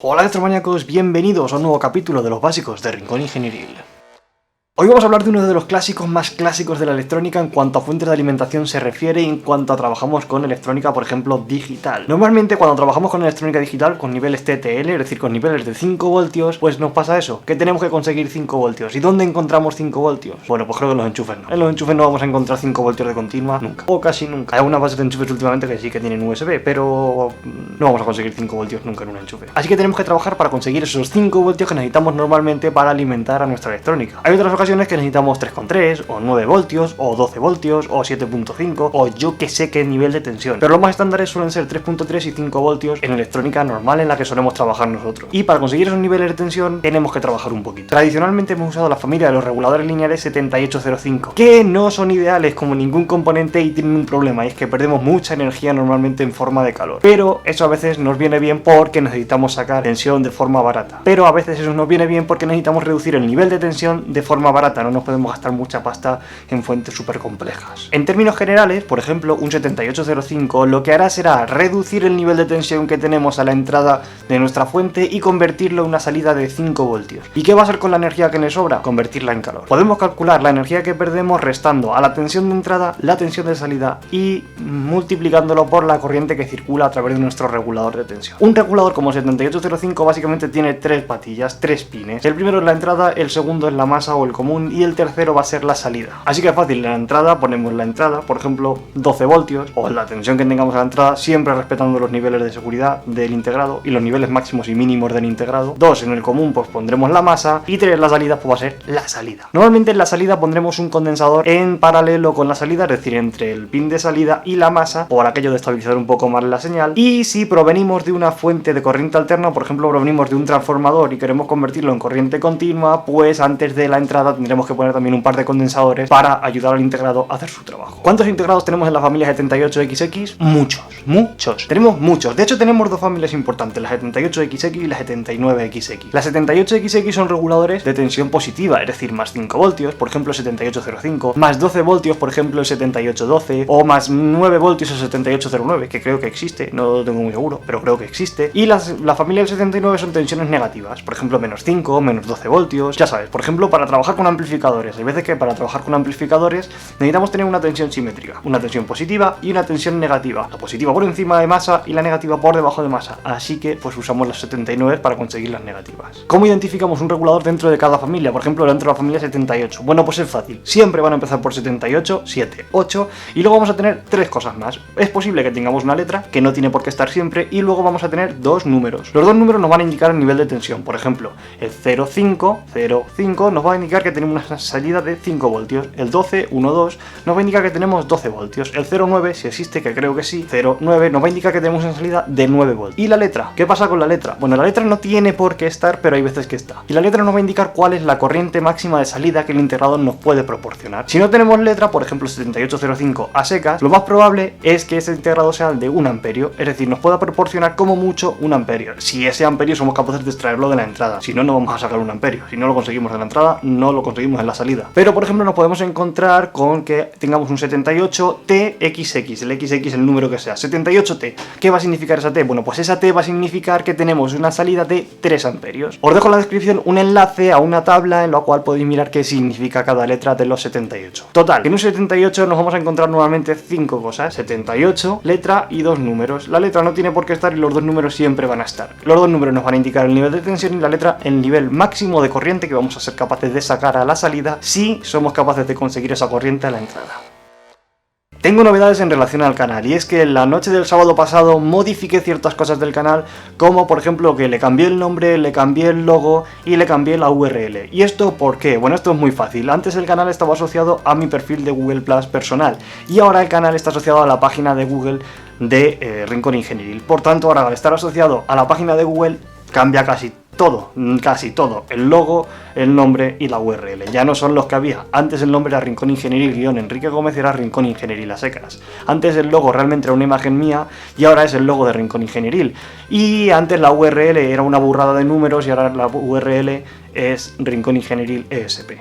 Hola electromaníacos, bienvenidos a un nuevo capítulo de los básicos de Rincón Ingenieril. Hoy vamos a hablar de uno de los clásicos más clásicos de la electrónica en cuanto a fuentes de alimentación se refiere y en cuanto a trabajamos con electrónica, por ejemplo, digital. Normalmente cuando trabajamos con electrónica digital con niveles TTL, es decir, con niveles de 5 voltios, pues nos pasa eso, que tenemos que conseguir 5 voltios. ¿Y dónde encontramos 5 voltios? Bueno, pues creo que en los enchufes no. En los enchufes no vamos a encontrar 5 voltios de continua nunca, o casi nunca. Hay algunas bases de enchufes últimamente que sí que tienen USB, pero no vamos a conseguir 5 voltios nunca en un enchufe. Así que tenemos que trabajar para conseguir esos 5 voltios que necesitamos normalmente para alimentar a nuestra electrónica. Hay otras ocasiones que necesitamos 3,3 o 9 voltios o 12 voltios o 7,5 o yo que sé qué nivel de tensión, pero los más estándares suelen ser 3,3 y 5 voltios en electrónica normal en la que solemos trabajar nosotros, y para conseguir esos niveles de tensión tenemos que trabajar un poquito. Tradicionalmente hemos usado la familia de los reguladores lineales 7805, que no son ideales como ningún componente y tienen un problema, y es que perdemos mucha energía normalmente en forma de calor, pero eso a veces nos viene bien porque necesitamos sacar tensión de forma barata, pero a veces eso nos viene bien porque necesitamos reducir el nivel de tensión de forma barata, no nos podemos gastar mucha pasta en fuentes súper complejas. En términos generales, por ejemplo, un 7805 lo que hará será reducir el nivel de tensión que tenemos a la entrada de nuestra fuente y convertirlo en una salida de 5 voltios. ¿Y qué va a hacer con la energía que nos sobra? Convertirla en calor. Podemos calcular la energía que perdemos restando a la tensión de entrada la tensión de salida y multiplicándolo por la corriente que circula a través de nuestro regulador de tensión. Un regulador como 7805 básicamente tiene 3 patillas, 3 pines. El primero es la entrada, el segundo es la masa o el común y el tercero va a ser la salida. Así que es fácil, en la entrada ponemos la entrada, por ejemplo 12 voltios o la tensión que tengamos a la entrada, siempre respetando los niveles de seguridad del integrado y los niveles máximos y mínimos del integrado. 2 en el común pues pondremos la masa y 3 la salida pues va a ser la salida. Normalmente en la salida pondremos un condensador en paralelo con la salida, es decir, entre el pin de salida y la masa, por aquello de estabilizar un poco más la señal. Y si provenimos de una fuente de corriente alterna, por ejemplo provenimos de un transformador y queremos convertirlo en corriente continua, pues antes de la entrada tendremos que poner también un par de condensadores para ayudar al integrado a hacer su trabajo. ¿Cuántos integrados tenemos en la familia 78XX? Muchos. Tenemos muchos. De hecho tenemos dos familias importantes, la 78XX y la 79XX. Las 78XX son reguladores de tensión positiva, es decir, más 5 voltios, por ejemplo el 7805, más 12 voltios, por ejemplo el 7812, o más 9 voltios el 7809, que creo que existe, no lo tengo muy seguro, pero creo que existe. Y la familia del 79 son tensiones negativas, por ejemplo menos 5, menos 12 voltios, ya sabes, por ejemplo para trabajar con amplificadores. Hay veces que para trabajar con amplificadores necesitamos tener una tensión simétrica, una tensión positiva y una tensión negativa, la positiva por encima de masa y la negativa por debajo de masa, así que pues usamos las 79 para conseguir las negativas. ¿Cómo identificamos un regulador dentro de cada familia? Por ejemplo dentro de la familia 78, bueno pues es fácil, siempre van a empezar por 78, 7, 8 y luego vamos a tener 3 cosas más. Es posible que tengamos una letra, que no tiene por qué estar siempre, y luego vamos a tener 2 números. Los 2 números nos van a indicar el nivel de tensión, por ejemplo el 05 nos va a indicar que tenemos una salida de 5 voltios, el 12, 1, 2 nos va a indicar que tenemos 12 voltios, el 09, si existe, que creo que sí, 09 nos va a indicar que tenemos una salida de 9 voltios. ¿Y la letra? ¿Qué pasa con la letra? Bueno, la letra no tiene por qué estar, pero hay veces que está. Y la letra nos va a indicar cuál es la corriente máxima de salida que el integrador nos puede proporcionar. Si no tenemos letra, por ejemplo 7805 a secas, lo más probable es que ese integrador sea de 1 amperio, es decir, nos pueda proporcionar como mucho 1 amperio. Si ese amperio somos capaces de extraerlo de la entrada, si no, no vamos a sacar 1 amperio. Si no lo conseguimos de la entrada, no lo conseguimos en la salida. Pero por ejemplo nos podemos encontrar con que tengamos un 78TXX, el XX el número que sea, 78T. ¿Qué va a significar esa T? Bueno, pues esa T va a significar que tenemos una salida de 3 amperios. Os dejo en la descripción un enlace a una tabla en la cual podéis mirar qué significa cada letra de los 78. Total, en un 78 nos vamos a encontrar nuevamente 5 cosas, 78, letra y 2 números. La letra no tiene por qué estar y los 2 números siempre van a estar. Los 2 números nos van a indicar el nivel de tensión y la letra el nivel máximo de corriente que vamos a ser capaces de sacar a la salida si somos capaces de conseguir esa corriente a la entrada. Tengo novedades en relación al canal, y es que la noche del sábado pasado modifiqué ciertas cosas del canal, como por ejemplo que le cambié el nombre, le cambié el logo y le cambié la URL. ¿Y esto por qué? Bueno, esto es muy fácil. Antes el canal estaba asociado a mi perfil de Google Plus personal, y ahora el canal está asociado a la página de Google de Rincón Ingenieril. Por tanto, ahora al estar asociado a la página de Google, cambia casi todo, el logo, el nombre y la URL, ya no son los que había. Antes el nombre era Rincón Ingenieril-Enrique Gómez, era Rincón Ingenieril a secas. Antes el logo realmente era una imagen mía y ahora es el logo de Rincón Ingenieril. Y antes la URL era una burrada de números y ahora la URL es Rincón Ingenieril ESP.